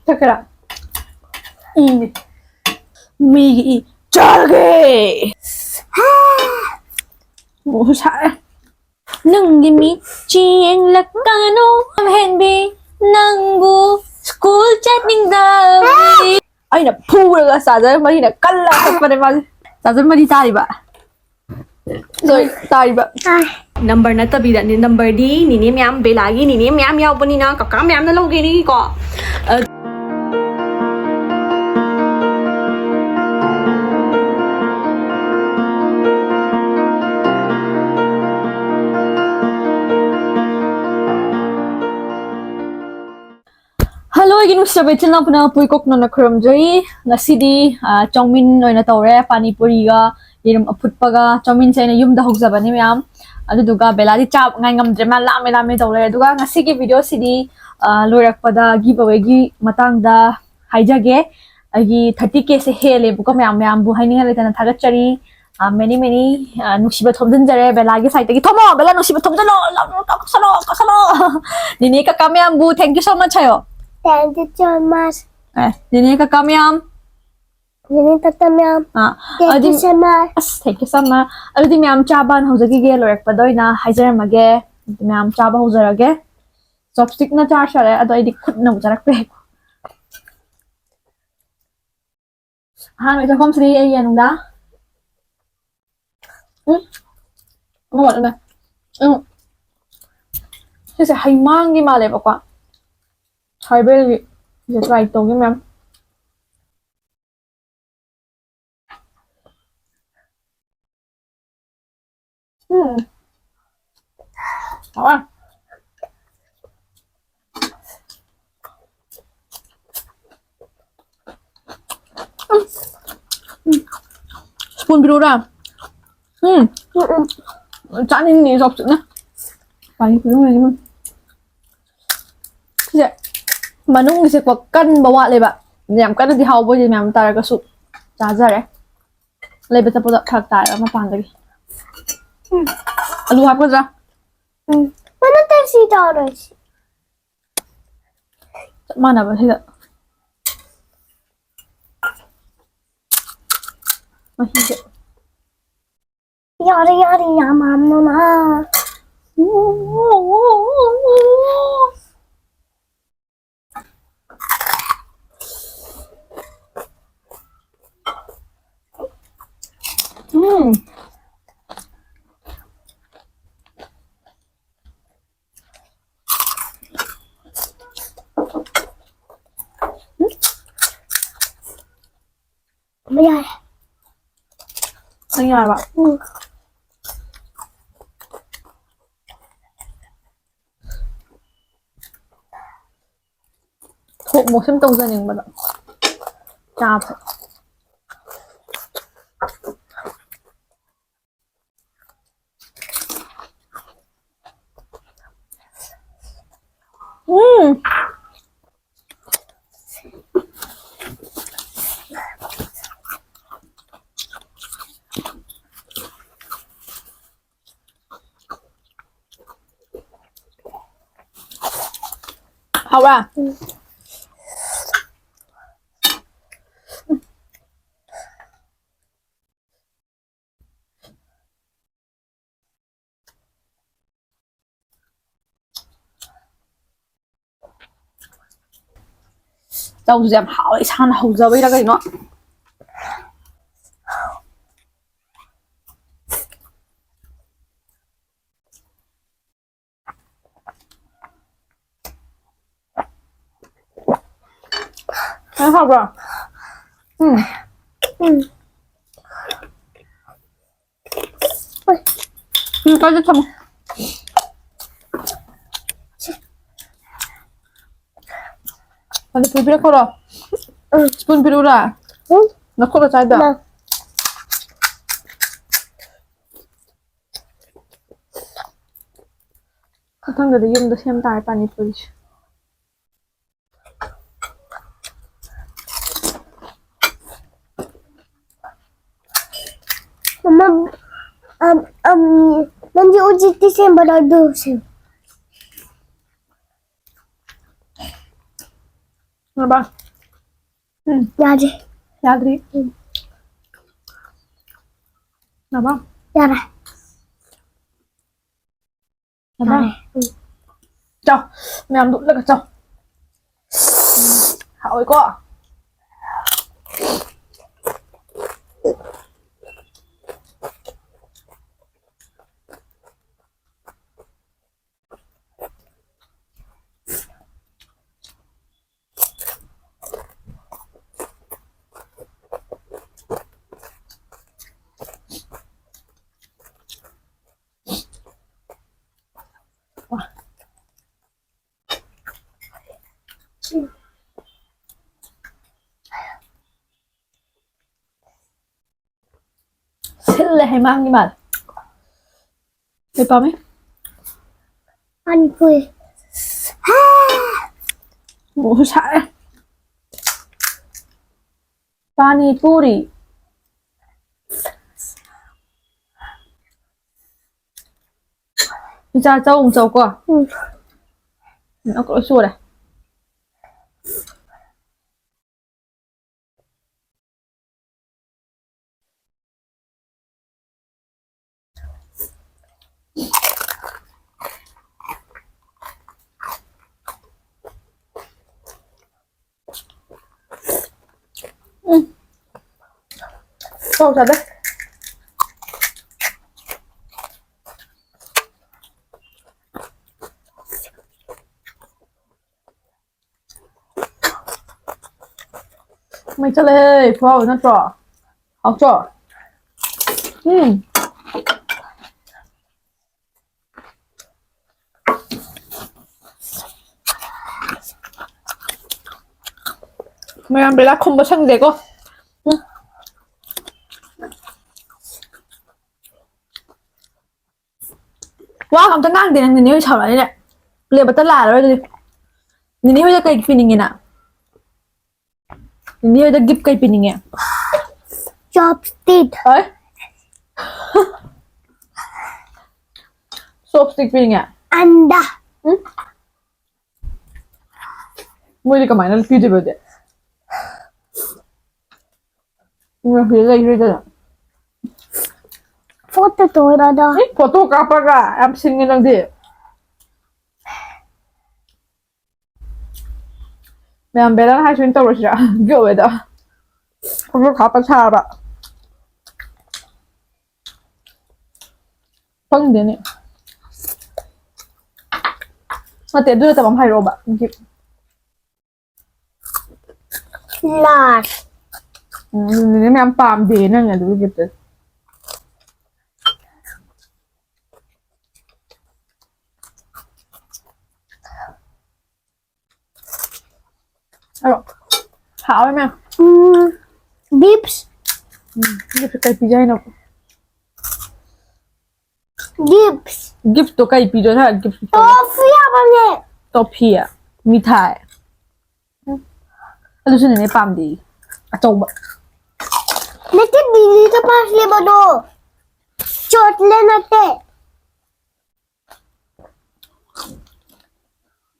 Takara. Me Charge. Oh, sorry. Nung gimi ching lakano henbi nangbu school chatting dawi. Ay na pura sa dyan mali na kala sa panimal. Sa dyan mali tayo ba? Sorry, tayo ba? Number na tabi da ni number di ni miyam belagi ni miyam yaw pa ni na kaka miyam na lang gini ko. Hello, again, Mr. Betin lang po na po ikok na nakramjay. Nasidi, chowmein oy na tawre, pani puri ga, yun aput pa ga, chowmein sa ina yung dahog sa bani miyam. Duga, bela di chap, ngay ngam drema lami tawre. Duga, ngasigi video sidi, lorak pa da giveaway gi matang da haijage. Agi 30k se hele, buka miyam buhay ni nga litan na tagat chari. Many, nuksiba thomdun jare, bela gi site gi thomo, bela nuksiba thomdun lo, kasalo. Nini ka kamyam bu, thank you so much hayo. Thank you so much. Dini ka kamyam. Dini tatamyam. Thank you so much. Thank you so much. Adi miyam chaba na huzagi ge lorak padoy na haijar mage. Miyam chaba huzarage. Chopstick na char share ado idi khud na bujarak pe. Han mai kom sri ai yanung da. Ano wala na. Kasi haimang gi male ba kwa. Harbel just right to ma'am. Ah. Spoon birura. Chanin ni sop na. Pani puri ni man. Dạ. Manung ni se kwa kan bawa le ba. Nyam kan di haw bo ji nyam tar ka su. Cha ja re. Le ba ta po thak ta ma pan dagi. Alu hap ko ja. Mana taxi dollars? Mana ba hida. Mahija. Yari ya mamma na. Mày Anh nhà bạn. Thuộc một xem tông gia đình bạn ạ. Chà phải. Hảo à? Rau dẻm hảo ấy sao hầu giờ bây ra cái nó. Nó học rồi. Có chứ không? Pani puri ko ra. Spoon pirura. Nako ra tayo da. Hanggang da yung da siyam tayo pani puri. Mama, nanti uji tisim beradu sih. Ano ba? Yadi. Yadri. Ano ba? Yara. Ano ba? Chào. Mẹ làm đụng lại cả chào. Hảo quá. Sille hay mang đi bạn. Đi bao mấy? Pani Puri. Ngủ sải. Pani Puri. Đi ra châu châu qua. Nó có xua này. Câu thật đấy. Mày cho lên, phao nó trò. Học trò. Mày làm là không có sang gì cô. Wow, không ngang thì nàng níu chảo lại này. Liệu bắt tất là rồi đi. Níu cho cây pin này nè. Níu cho gip cây pin này. Chopstick. Đấy. Chopstick pin này. Anda. Mua đi cả máy nó pin gì vậy? Mua pin gì rồi đó. Foto tôi đó đó. Photo kapag ka, em xin lang di. May ang belang hai swing tawag siya. Gawin da. Photo kapag sa ba. Pang din eh. Mati doon na tamang hai roba. Large. Hindi may ang pam din na nga doon gitu. Alo, hảo em em. Dips. Gift kay pizza na. Dips. Gift to kay pizza na. Gift to. Toffee apa ni? Toffee à, mithai. Ano siya nene pam di. Achauba. Nanti diri tu pas le bodo. Chotle nanti.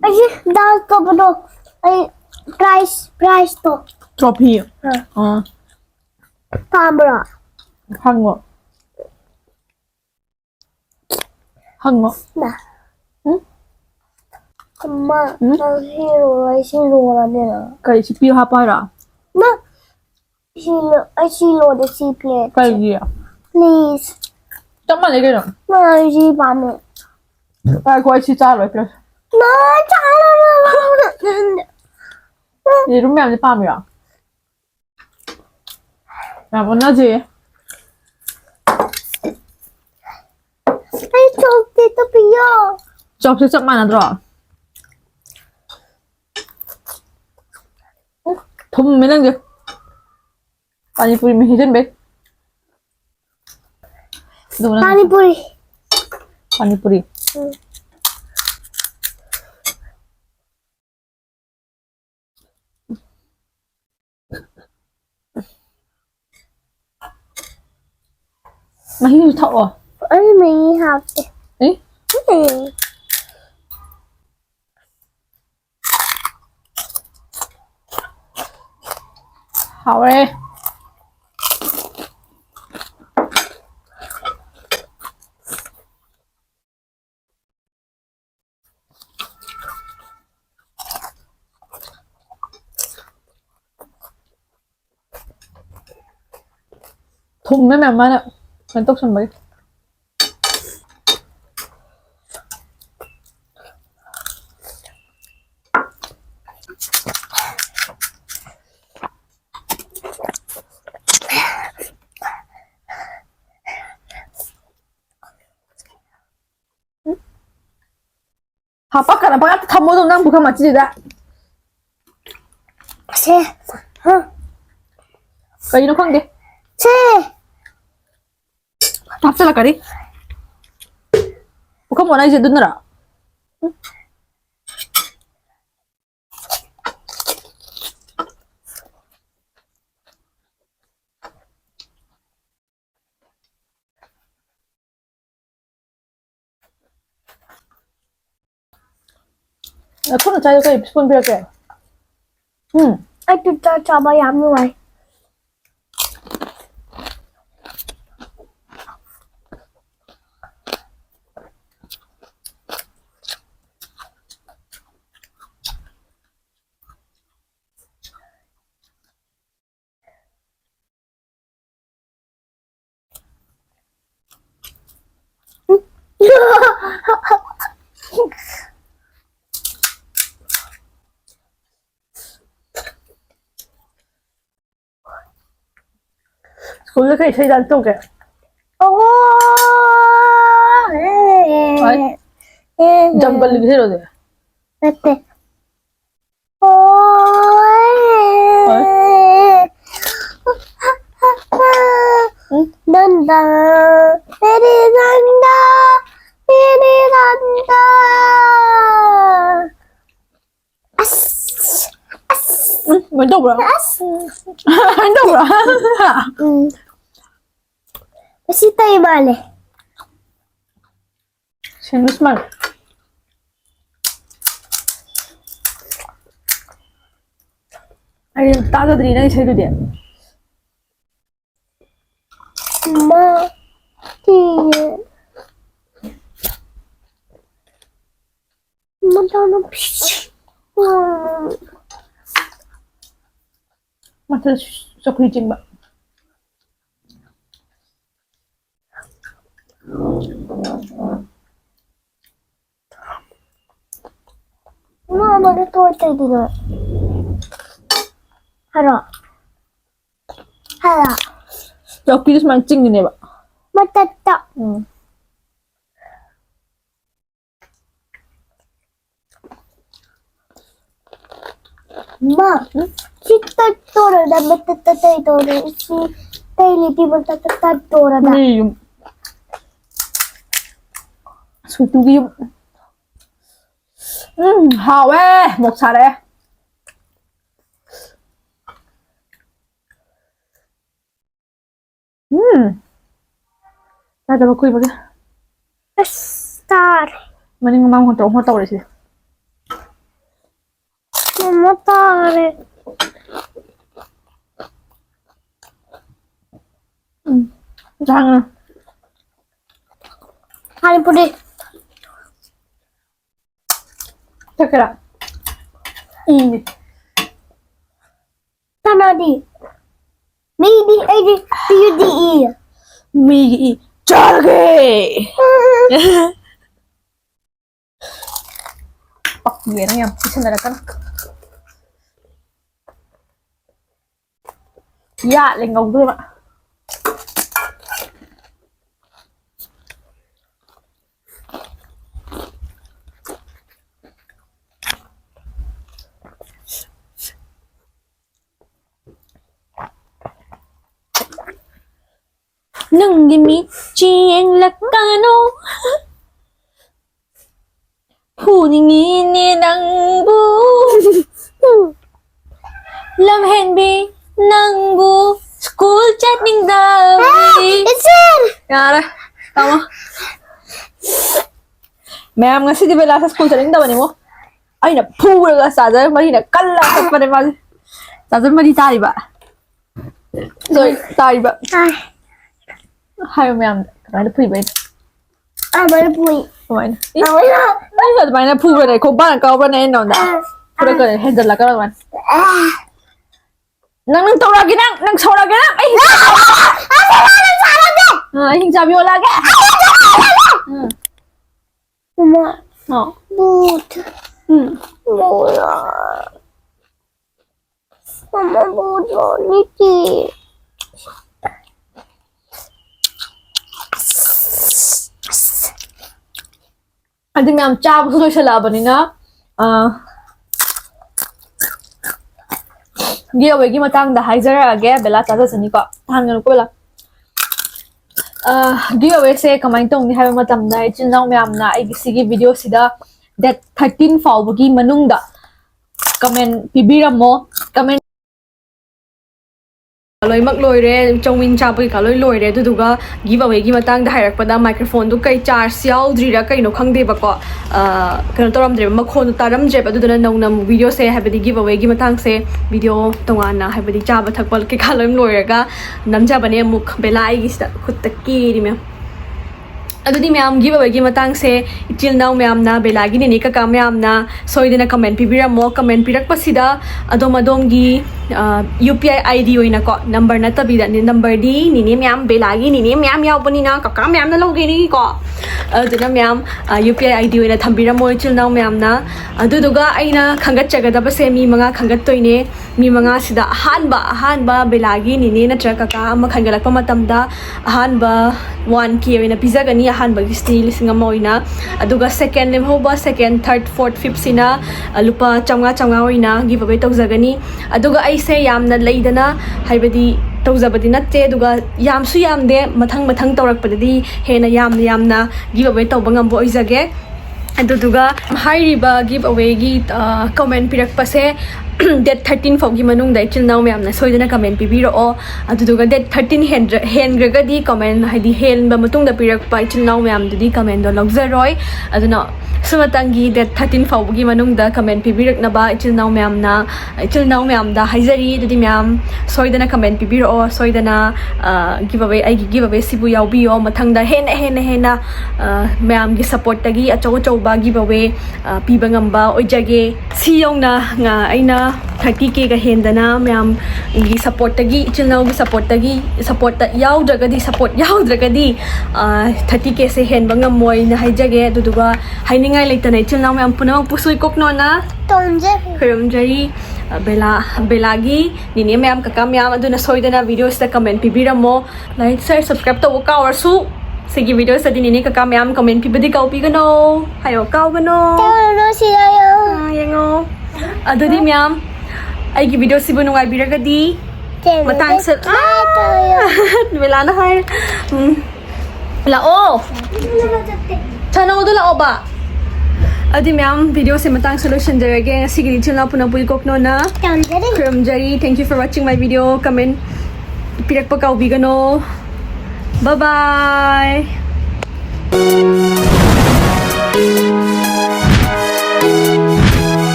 Aje dal to bodo. Ay price to. Trophy. Camera. 한거. 한거. Nah. Amma, hero lah dia. Kay si Pio hapara. Nah, hero the C plate. Kay dia. Please. Tama ni gano. Nah, si pame. Kay ko si Charo plus. Nah, chala na. Ni rumah ni pam ya. Na mo na je. Ay, chocolate to piyo. Job sa mana dro. Thum mấy lần chưa? Pani Puri mình hết bé. Pani Puri. Pani Puri. Mà hiu thọ à? Ay, may half. Ấy? 好嘞。thùng mấy mềm á, mình tốt xong Mỹ. Hapakana banget kamu tuh nang bukan macam tidak. Kayu nukang deh. Tapsa lah kari. Bukan mau naik jadi nara. Aku nak cari kayak spoon berapa? Aku tak coba yang mulai. School kayak saya jantung kayak. Jungle lagi sih loh. Betul. Nanda, Peri Nanda, Peri Nanda. Mantap bro. Mantap bro. Masih tahu mana? Sendus mal. Ayo tak ada diri lagi saya tu dia. Mati. Mana pis? Masa sok hijing mbak. Mama ada tu ada di mana? Hara. Hara. Sok pilih mancing ni mbak. Mata tak. Ma, kita tora dah betul-betul tora si tadi di betul-betul tora dah. Ni yung suatu yung hawe một xà đấy. Taจะมาคุยมั้ย Star. Mani ngomong hoa tàu đấy chứ. Mama tare. Jangan. Pani Puri. Cakap. Ini. Tanadi. Maybe PUDE. Migi. Charge. Pak gue nang yang bisa narakan. Ya, lengkap dulu mak. Nung gimichi ang lakano. Huningin ng bu. Lam henbi ng bu. School chat ning dawi. It's in. Yara, tama. Ma'am nga si di bela sa school chat ning dawi ni mo. Ay na pura ka sa dahil mali na kala sa pa naman. Sa dahil mali tayo ba? Rồi, tài vậy. Hai. Hai mẹ em, cái này phui vậy. Mới bụi. Vậy. Mới đó. Bây giờ tụi này phui vậy này, không bán cao bên này nào đã. Phui cái này hết là các bạn. Nang tàu ra cái nang sâu ra cái nang. Anh hình chào vô là cái. Mama. Ờ. Bụt. Bụt à. Mama bụt rồi đi chị. Anh thì mẹ cha không sẽ là bên này giveaway cái mặt tăng đã hay ra cái bela cha sẽ nico thằng người cô là giveaway sẽ comment tông đi hay mặt tăng này trên nào mẹ am na cái cái video sẽ đó that 13 fall cái manung đó comment pibiram mo comment lôi mắc lôi re Chowmein cha pai ka lôi re tu duga giveaway gi matang da hairak pada microphone du kai charge sial dri ra kai no khang de ba ko kan toram dre ma khon taram je ba du na nong nam video se habadi giveaway gi matang se video tonga na habadi cha ba thak pal ke ka loi ra ga nam ja bane muk belai gi sta khut tak ki ri me adudi myam giveaway gi matang se till now myam na belagi ni ka ka myam na soidena comment pibira mo comment pirak pasida adom adom gi UPI ID oina ko number na tabi da ni number di ni myam belagi ni myam yaw pani na ka myam na logi ni ko aduna myam UPI ID oina thambira mo till now myam na aduduga aina khangat chaga da se mi manga khangat toine mi manga sida hanba belagi ni na tra ka ma khangalak pa matam da hanba 1k oina pizza gani hanba gi steel singa moina aduga second lim hoba second third fourth fifth sina lupa changa oina giveaway tawjagani aduga ai se yamna leidana haibadi tawjabadi natte aduga yamsu yamde mathang tawrakpadadi hena yamna giveaway tawbangam bo oijage aduduga hairiba giveaway gi comment pirak pase date 13 foggi manung dai till now me amna soidana comment pibiro o aduduga date 13 hengragadi comment haidi hen ba matung da pirak pa till now me am dudi comment do logzaroi aduna sumatangi date 13 foggi manung da comment pibirak na ba till now me am da haizari dudi me am soidana comment pibiro o soidana giveaway ai gi giveaway sibu yaubiyo mathang da hena me am gi support tagi achaw ba giveaway pibangamba oijage siyongna nga aina 30k ka hendana myam gi support tagi channel gi support ta yaudagadi support yaudagadi 30k se hen bangam moi na haijage duduga hainingai leitana channel myam puna pusui kokno na Tonje. khurumjari belagi nini myam kaka myam aduna soidana videos ta comment pibiramo like share subscribe to ka orsu sigi video sa dinini kaka myam comment pibadi ka upigano hayo ka gano Tawano siya yango adudi myam ai gi video sibu nungai biragadi matang sa wala na hay lao chana udo lao ba adi myam video se matang solution derage sigiri channel puna pui kokno na from jari thank you for watching my video comment pirak pa ka ubigano bye bye